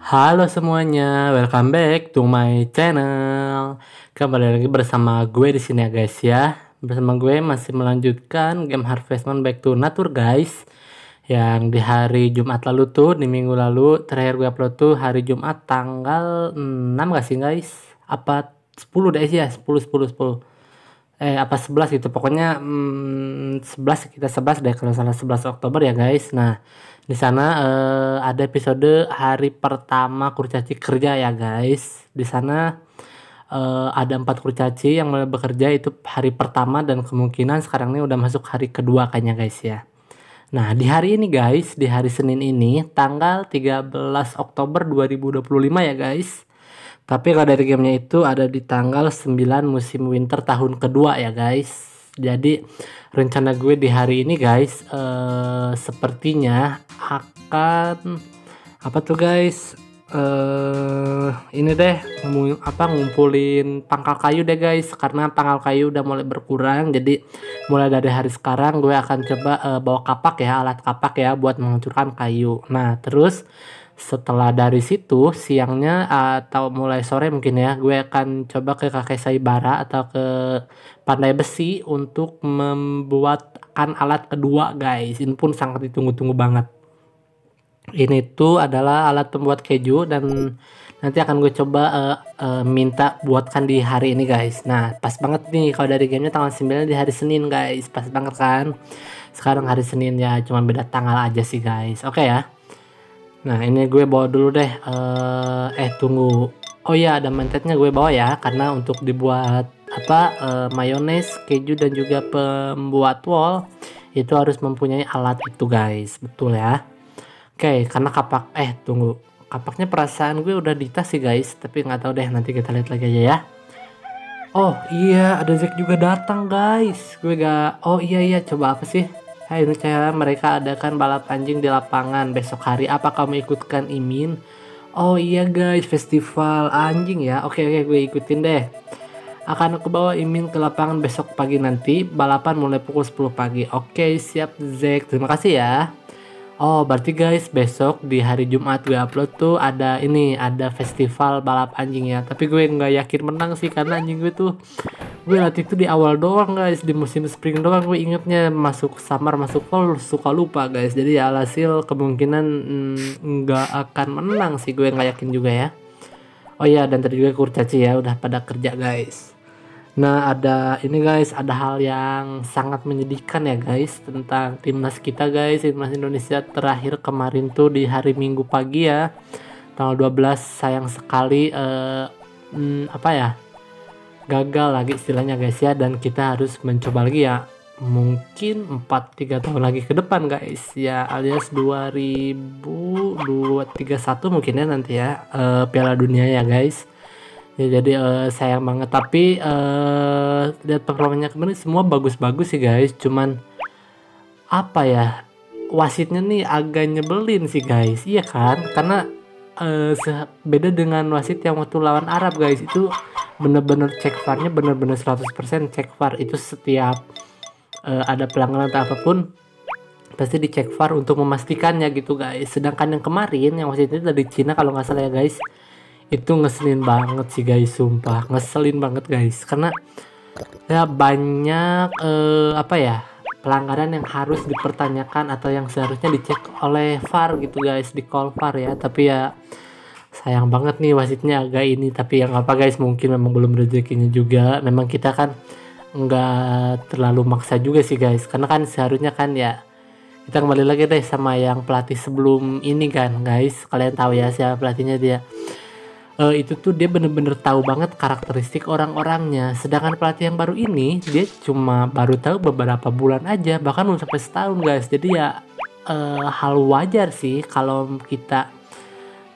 Halo semuanya, welcome back to my channel. Kembali lagi bersama gue di sini ya guys ya. Bersama gue masih melanjutkan game Harvest Moon Back to Nature guys. Yang di hari Jumat lalu tuh, di minggu lalu terakhir gue upload tuh hari Jumat tanggal 6 gak sih guys? Apa 10 deh sih ya, 10 apa 11 gitu pokoknya 11 kita 11 deh kalau salah 11 Oktober ya guys. Nah di sana ada episode hari pertama kurcaci kerja ya guys. Di sana ada 4 kurcaci yang mulai bekerja itu hari pertama dan kemungkinan sekarang ini udah masuk hari kedua kayaknya guys ya. Nah di hari ini guys, di hari Senin ini tanggal 13 Oktober 2025 ya guys. Tapi kalau dari gamenya itu ada di tanggal 9 musim winter tahun kedua ya guys. Jadi rencana gue di hari ini guys sepertinya akan apa tuh guys, ini deh ngumpulin pangkal kayu deh guys, karena pangkal kayu udah mulai berkurang. Jadi mulai dari hari sekarang gue akan coba bawa kapak ya, alat kapak ya buat menghancurkan kayu. Nah terus setelah dari situ siangnya atau mulai sore mungkin ya, gue akan coba ke kakek Saibara atau ke pandai besi untuk membuatkan alat kedua guys. Ini pun sangat ditunggu-tunggu banget. Ini tuh adalah alat pembuat keju dan nanti akan gue coba minta buatkan di hari ini guys. Nah pas banget nih kalau dari gamenya tanggal 9 di hari Senin guys, pas banget kan. Sekarang hari Senin ya, cuma beda tanggal aja sih guys. Oke ya. Nah ini gue bawa dulu deh, tunggu, oh ya ada mentetnya gue bawa ya, karena untuk dibuat mayones, keju dan juga pembuat wol itu harus mempunyai alat itu guys, betul ya. Oke, karena kapak, tunggu, kapaknya perasaan gue udah di tas sih guys, tapi nggak tahu deh, nanti kita lihat lagi aja ya. Oh iya, ada Zack juga datang guys, gue gak, oh iya coba apa sih? Hai Nucaya, mereka adakan balap anjing di lapangan besok hari. Apa kamu ikutkan Imin? Oh iya guys, festival anjing ya. Oke, gue ikutin deh. Akan aku bawa Imin ke lapangan besok pagi nanti. Balapan mulai pukul 10 pagi. Oke, siap Zack. Terima kasih ya. Oh berarti guys besok di hari Jumat gue upload tuh ada festival balap anjing ya. Tapi gue nggak yakin menang sih, karena anjing gue tuh, gue latih itu di awal doang guys, di musim spring doang. Gue ingetnya masuk summer masuk fall suka lupa guys. Jadi ya alhasil kemungkinan nggak akan menang sih, gue nggak yakin juga ya. Oh iya, dan tadi juga kurcaci ya udah pada kerja guys. Nah ada ini guys, ada hal yang sangat menyedihkan ya guys tentang timnas kita guys, timnas Indonesia terakhir kemarin tuh di hari Minggu pagi ya, tanggal 12. Sayang sekali gagal lagi istilahnya guys ya, dan kita harus mencoba lagi ya, mungkin 3 tahun lagi ke depan guys ya, alias 2031 mungkin ya nanti ya, Piala Dunia ya guys ya. Jadi sayang banget, tapi lihat performanya kemarin semua bagus-bagus sih guys, cuman apa ya, wasitnya nih agak nyebelin sih guys, iya kan, karena beda dengan wasit yang waktu lawan Arab guys, itu bener-bener cek VAR-nya bener-bener 100% cek VAR, itu setiap ada pelanggaran atau apapun pasti dicek VAR untuk memastikannya gitu guys. Sedangkan yang kemarin yang wasitnya dari Cina kalau nggak salah ya guys, itu ngeselin banget sih guys, sumpah ngeselin banget guys, karena ya banyak pelanggaran yang harus dipertanyakan atau yang seharusnya dicek oleh VAR gitu guys, di call VAR ya. Tapi ya sayang banget nih wasitnya agak ini, tapi yang apa guys, mungkin memang belum rezekinya juga. Memang kita kan nggak terlalu maksa juga sih guys, karena kan seharusnya kan ya, kita kembali lagi deh sama yang pelatih sebelum ini kan guys, kalian tahu ya siapa pelatihnya dia. Itu tuh dia bener-bener tahu banget karakteristik orang-orangnya. Sedangkan pelatih yang baru ini dia cuma baru tahu beberapa bulan aja, bahkan belum sampai setahun guys. Jadi ya hal wajar sih kalau kita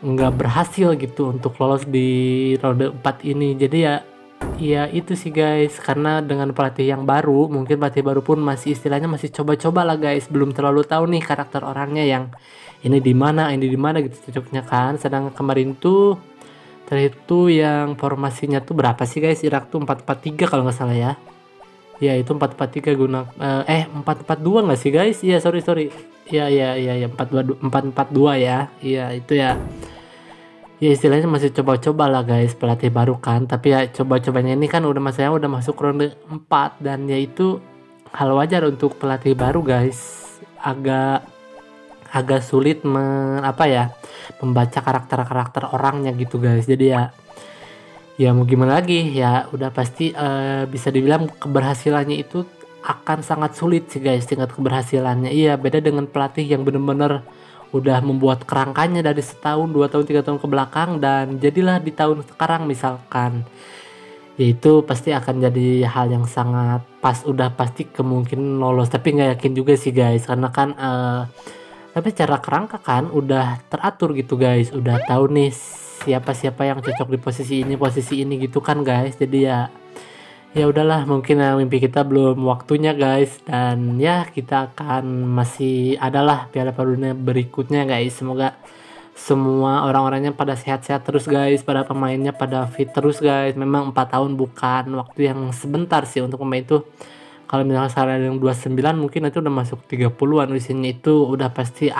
nggak berhasil gitu untuk lolos di ronde 4 ini. Jadi ya itu sih guys, karena dengan pelatih yang baru, mungkin pelatih baru pun masih istilahnya masih coba-coba lah guys, belum terlalu tahu nih karakter orangnya yang ini di mana gitu cocoknya kan. Sedangkan kemarin tuh itu yang formasinya tuh berapa sih guys, Irak tuh 4-4-3 kalau nggak salah ya. Ya itu 4-4-3 guna 4-4-2 nggak sih guys? Iya sorry. Iya 4-4-2 ya. Iya itu ya. ya istilahnya masih coba-coba lah guys, pelatih baru kan, tapi ya coba-cobanya ini kan udah masuk ronde 4 dan ya itu hal wajar untuk pelatih baru guys. Agak agak sulit membaca karakter-karakter orangnya gitu guys. Jadi ya mau gimana lagi, ya udah pasti bisa dibilang keberhasilannya itu akan sangat sulit sih guys, tingkat keberhasilannya. Iya, beda dengan pelatih yang bener-bener udah membuat kerangkanya dari setahun, 2 tahun, 3 tahun ke belakang dan jadilah di tahun sekarang misalkan. Yaitu pasti akan jadi hal yang sangat udah pasti kemungkinan lolos, tapi nggak yakin juga sih guys, karena kan tapi cara kerangka kan udah teratur gitu guys, udah tahu nih siapa-siapa yang cocok di posisi ini gitu kan guys. Jadi ya udahlah, mungkin mimpi kita belum waktunya guys, dan ya kita akan masih adalah Piala Dunia berikutnya guys. Semoga semua orang-orangnya pada sehat-sehat terus guys, pada pemainnya pada fit terus guys. Memang 4 tahun bukan waktu yang sebentar sih untuk pemain itu. Kalau misalnya sekarang ada yang 29, mungkin nanti udah masuk 30-an usianya, itu udah pasti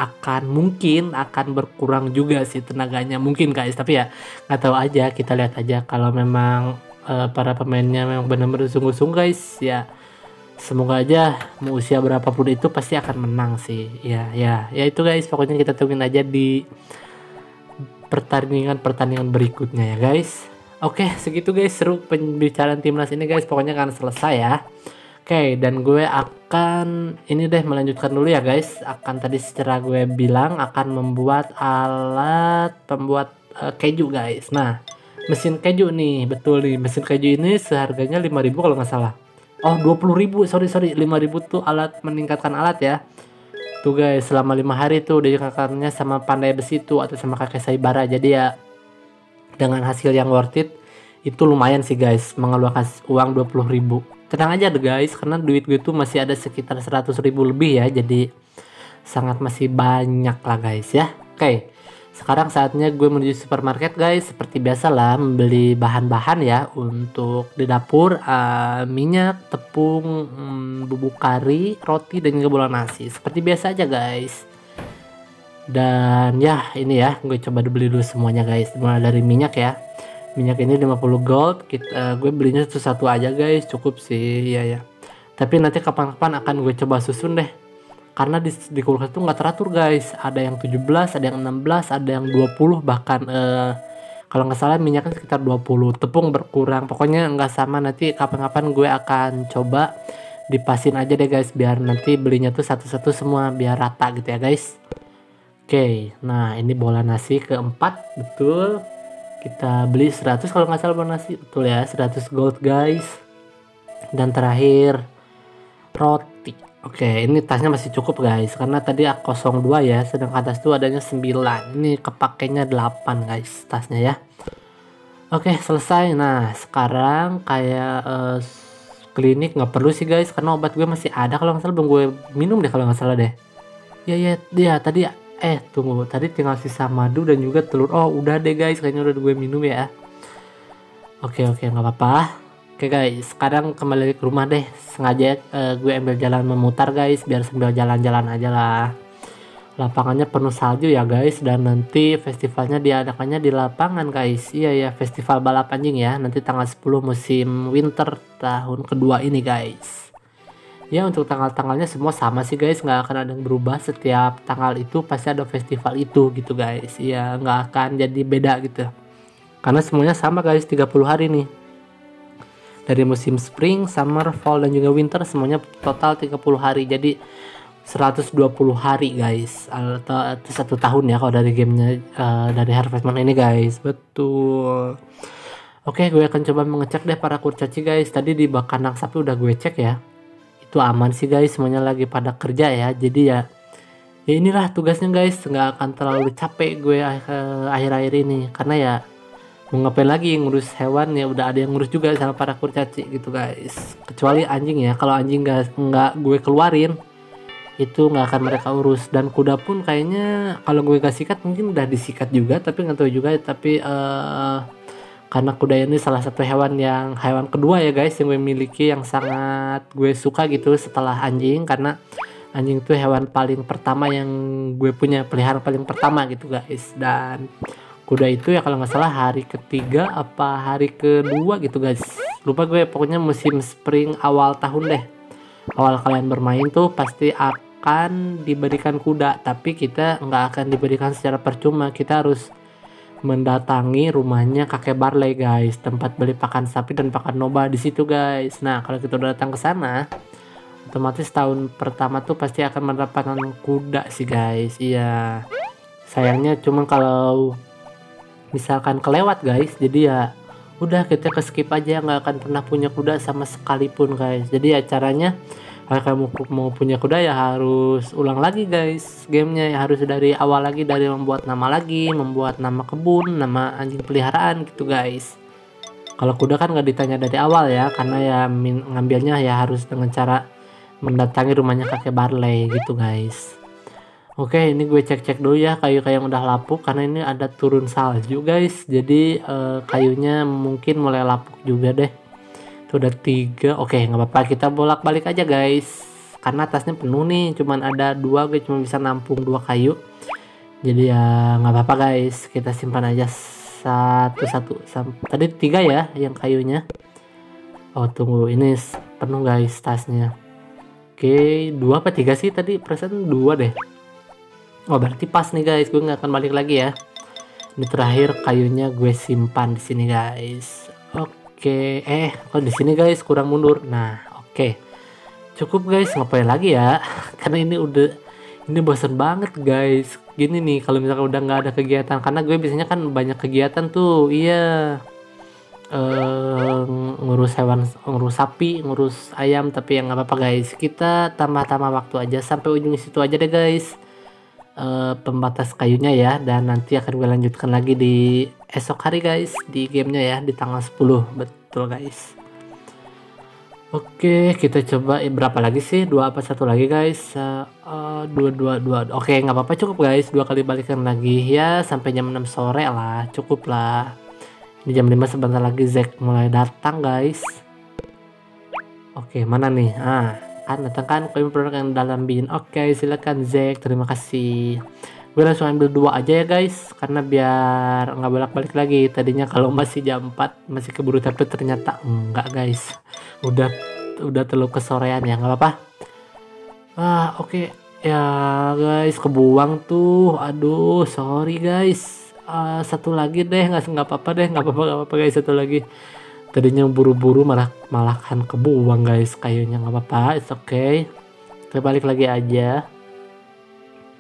mungkin akan berkurang juga sih tenaganya mungkin guys. Tapi ya nggak tahu aja, kita lihat aja. Kalau memang para pemainnya memang benar-benar sungguh-sungguh guys, ya semoga aja mau usia berapapun itu pasti akan menang sih. Ya itu guys, pokoknya kita tungguin aja di pertandingan berikutnya ya guys. Oke, segitu guys seru pembicaraan timnas ini guys, pokoknya akan selesai ya. Oke, dan gue akan ini deh melanjutkan dulu ya guys. Akan tadi secara gue bilang akan membuat alat pembuat keju guys. Nah, mesin keju nih, betul nih, mesin keju ini seharganya 5.000 kalau nggak salah. Oh, 20.000, sorry 5.000 tuh alat meningkatkan alat ya. Tuh guys, selama 5 hari tuh dikatakannya sama Pandai Besi tuh atau sama Kakek Saibara. Jadi ya dengan hasil yang worth it, itu lumayan sih guys, mengeluarkan uang 20.000. Tenang aja deh guys, karena duit gue tuh masih ada sekitar 100.000 lebih ya, jadi sangat masih banyak lah guys ya. Oke, sekarang saatnya gue menuju supermarket guys. Seperti biasa lah, membeli bahan-bahan ya untuk di dapur, minyak, tepung, bubuk kari, roti, dan juga bola nasi. Seperti biasa aja guys. Dan ya ini ya, gue coba beli dulu semuanya guys. Mulai dari minyak ya. Minyak ini 50 gold, gue belinya satu aja guys, cukup sih ya. Tapi nanti kapan-kapan akan gue coba susun deh, karena di kulkas itu nggak teratur guys. Ada yang 17, ada yang 16, ada yang 20, bahkan kalau nggak salah minyaknya sekitar 20. Tepung berkurang, pokoknya nggak sama. Nanti kapan-kapan gue akan coba dipasin aja deh guys, biar nanti belinya tuh satu-satu semua biar rata gitu ya guys. Oke, nah ini bola nasi keempat, betul. Kita beli 100 kalau nggak salah bola nasi, betul ya, 100 gold guys. Dan terakhir roti. Oke, ini tasnya masih cukup guys, karena tadi 02 ya, sedangkan atas tuh adanya 9. Ini kepakainya 8 guys tasnya ya. Oke, selesai. Nah sekarang kayak klinik nggak perlu sih guys, karena obat gue masih ada kalau nggak salah, belum gue minum deh kalau nggak salah deh. Ya tadi tunggu, tadi tinggal sisa madu dan juga telur. Oh udah deh guys, kayaknya udah gue minum ya. Oke nggak apa-apa. Oke guys, sekarang kembali ke rumah deh. Sengaja gue ambil jalan memutar guys, biar sambil jalan-jalan aja lah. Lapangannya penuh salju ya guys, dan nanti festivalnya diadakannya di lapangan guys. Iya festival balap anjing ya, nanti tanggal 10 musim winter tahun kedua ini guys. Ya untuk tanggal-tanggalnya semua sama sih guys, nggak akan ada yang berubah. Setiap tanggal itu pasti ada festival itu gitu guys. Ya nggak akan jadi beda gitu, karena semuanya sama guys, 30 hari nih. Dari musim spring, summer, fall, dan juga winter semuanya total 30 hari. Jadi 120 hari guys, atau 1 tahun ya kalau dari gamenya, dari Harvest Moon ini guys. Betul. Oke, gue akan coba mengecek deh para kurcaci guys. Tadi di bak kandang sapi udah gue cek ya, itu aman sih guys, semuanya lagi pada kerja ya. Jadi ya inilah tugasnya guys, nggak akan terlalu capek gue akhir-akhir ini, karena ya mau ngapain lagi ngurus hewan, ya udah ada yang ngurus juga sama para kurcaci gitu guys. Kecuali anjing ya, kalau anjing nggak gue keluarin itu nggak akan mereka urus. Dan kuda pun kayaknya kalau gue gak sikat mungkin udah disikat juga, tapi nggak tahu juga. Tapi karena kuda ini salah satu hewan kedua ya guys yang gue miliki, yang sangat gue suka gitu setelah anjing, karena anjing itu hewan paling pertama yang gue punya, peliharaan paling pertama gitu guys. Dan kuda itu ya kalau nggak salah hari ketiga apa hari kedua gitu guys. Lupa gue, pokoknya musim spring awal tahun deh. Awal kalian bermain tuh pasti akan diberikan kuda, tapi kita nggak akan diberikan secara percuma. Kita harus mendatangi rumahnya kakek Barley guys, tempat beli pakan sapi dan pakan domba di situ guys. Nah kalau kita udah datang ke sana, otomatis tahun pertama tuh pasti akan mendapatkan kuda sih guys. Iya, sayangnya cuma kalau misalkan kelewat guys, jadi ya udah kita ke skip aja, nggak akan pernah punya kuda sama sekalipun guys. Jadi ya caranya kalau kamu mau punya kuda ya harus ulang lagi guys gamenya, ya harus dari awal lagi, dari membuat nama lagi, membuat nama kebun, nama anjing peliharaan gitu guys. Kalau kuda kan nggak ditanya dari awal ya, karena ya ngambilnya ya harus dengan cara mendatangi rumahnya kakek Barley gitu guys. Oke, ini gue cek-cek dulu ya kayu-kayu yang udah lapuk, karena ini ada turun salju guys. Jadi kayunya mungkin mulai lapuk juga deh. Itu udah 3. Oke, nggak apa-apa, kita bolak-balik aja guys. Karena atasnya penuh nih, cuman ada 2, gue cuma bisa nampung 2 kayu. Jadi ya nggak apa-apa guys, kita simpan aja satu-satu. Tadi 3 ya yang kayunya. Oh tunggu, ini penuh guys tasnya. Oke, 2 apa 3 sih tadi? Perasaan 2 deh. Oh berarti pas nih guys, gue nggak akan balik lagi ya. Ini terakhir kayunya gue simpan di sini guys. Oke, kok di sini guys kurang mundur. Nah, oke. Cukup guys, ngapain lagi ya? Karena ini bosan banget guys. Gini nih, kalau misalkan udah nggak ada kegiatan, karena gue biasanya kan banyak kegiatan tuh. Iya. Ngurus hewan, ngurus sapi, ngurus ayam, tapi yang nggak apa-apa guys. Kita tambah-tambah waktu aja sampai ujung situ aja deh guys. Pembatas kayunya ya, dan nanti akan gue lanjutkan lagi di esok hari guys, di gamenya ya, di tanggal 10 betul guys. Oke, kita coba berapa lagi sih, 2 apa 1 lagi guys? 2. Oke, nggak apa-apa, cukup guys, 2 kali balikan lagi ya, sampai jam 6 sore lah, cukup lah. Ini jam 5, sebentar lagi Zack mulai datang guys. Oke, mana nih? Kan datang kan, produk yang dalam bin. Oke, silakan Zack, terima kasih. Gue langsung ambil 2 aja ya guys, karena biar nggak bolak-balik lagi. Tadinya kalau masih jam 4 masih keburu, tapi ternyata enggak guys, udah terlalu kesorean ya, nggak apa-apa. Oke ya guys, kebuang tuh, aduh sorry guys. 1 lagi deh, nggak apa-apa deh, nggak apa-apa guys, 1 lagi. Tadinya buru-buru malah kan kebuang guys kayunya, nggak apa-apa, it's okay. Kita balik lagi aja.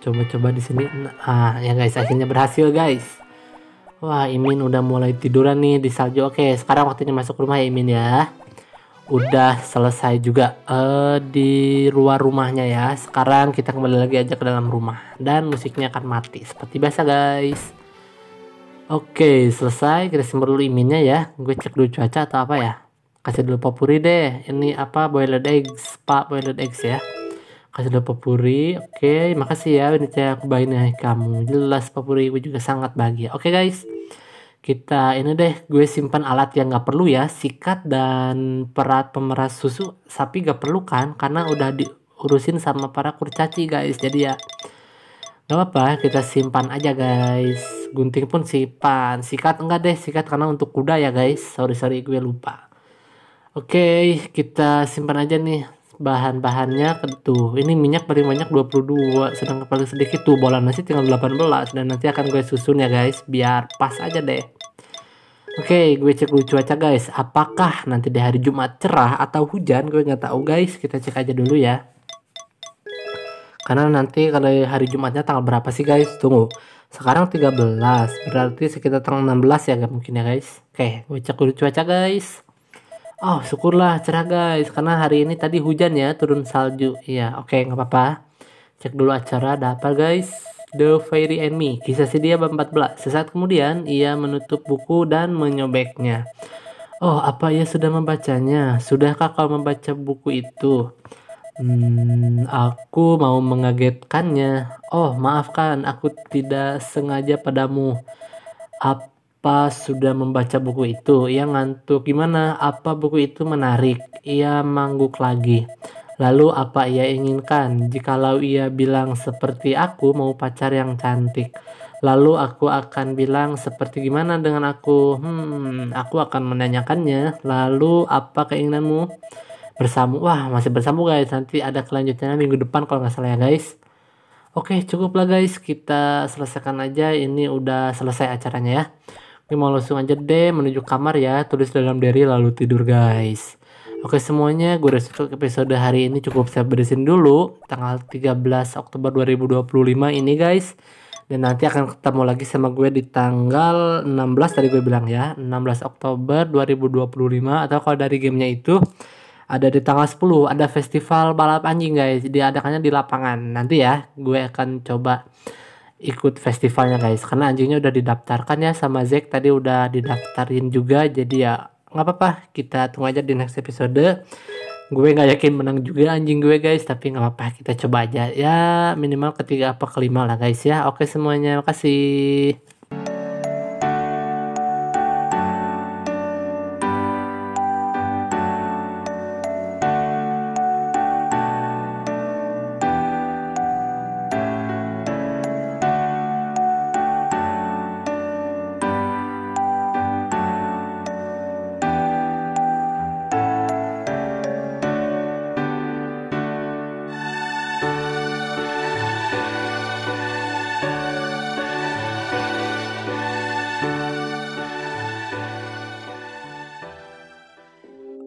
Coba di sini. Ya guys, akhirnya berhasil guys. Wah, Imin udah mulai tiduran nih di salju. Oke, sekarang waktunya masuk rumah ya Imin ya. Udah selesai juga di luar rumahnya ya. Sekarang kita kembali lagi aja ke dalam rumah, dan musiknya akan mati seperti biasa guys. Oke, selesai. Kita simpan dulu Iminnya ya. Gue cek dulu cuaca atau apa ya. Kasih dulu popuri deh. Ini apa, boiled eggs, Pak, boiled eggs ya. Kasih dulu popuri. Oke, makasih ya ini aku bagiin kamu. Jelas popuri, gue juga sangat bahagia. Oke guys, kita ini deh, gue simpan alat yang gak perlu ya. Sikat dan pemeras susu sapi gak perlu kan, karena udah diurusin sama para kurcaci guys. Jadi ya gak apa-apa, kita simpan aja guys. Gunting pun simpan. Sikat enggak deh, sikat karena untuk kuda ya guys. Sorry gue lupa. Oke, kita simpan aja nih bahan-bahannya. Tuh, ini minyak paling banyak 22, sedangkan paling sedikit tuh bola nasi tinggal 18, dan nanti akan gue susun ya guys, biar pas aja deh. Oke, gue cek dulu cuaca guys. Apakah nanti di hari Jumat cerah atau hujan? Gue nggak tahu guys. Kita cek aja dulu ya. Karena nanti kalau hari Jumatnya tanggal berapa sih guys? Tunggu. Sekarang 13, berarti sekitar tanggal 16 ya, gak mungkin ya guys. Oke, gue cek dulu cuaca guys. Oh syukurlah cerah guys, karena hari ini tadi hujan ya, turun salju. Iya, oke, nggak apa-apa. Cek dulu acara, ada apa guys? The Fairy and Me, kisah si dia bab 14. Sesaat kemudian ia menutup buku dan menyobeknya. Oh, apa ia sudah membacanya? Sudahkah kau membaca buku itu? Aku mau mengagetkannya. Oh, maafkan, aku tidak sengaja padamu. Apa sudah membaca buku itu? Ia ngantuk. Gimana? Apa buku itu menarik? Ia mangguk lagi. Lalu apa ia inginkan? Jikalau ia bilang seperti aku mau pacar yang cantik. Lalu aku akan bilang seperti gimana dengan aku. Aku akan menanyakannya. Lalu apa keinginanmu? Bersambung. Wah, masih bersambung guys. Nanti ada kelanjutannya minggu depan kalau nggak salah ya guys. Oke, cukuplah guys. Kita selesaikan aja. Ini udah selesai acaranya ya. Oke, mau langsung aja deh menuju kamar ya. Tulis dalam diary lalu tidur guys. Oke semuanya, gue udah untuk episode hari ini cukup saya beresin dulu. Tanggal 13 Oktober 2025 ini guys. Dan nanti akan ketemu lagi sama gue di tanggal 16 tadi gue bilang ya. 16 Oktober 2025. Atau kalau dari gamenya itu ada di tanggal 10. Ada festival balap anjing guys. Diadakannya di lapangan. Nanti ya gue akan coba ikut festivalnya guys. Karena anjingnya udah didaftarkan ya sama Zack. Tadi udah didaftarin juga. Jadi ya nggak apa-apa, kita tunggu aja di next episode. Gue nggak yakin menang juga anjing gue guys, tapi nggak apa-apa, kita coba aja ya, minimal ketiga apa kelima lah guys ya. Oke semuanya, makasih.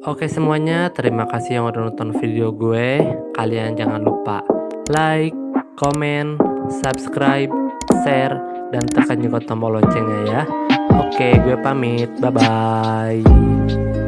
Oke semuanya, terima kasih yang udah nonton video gue. Kalian jangan lupa like, comment, subscribe, share, dan tekan juga tombol loncengnya ya. Oke, gue pamit. Bye-bye.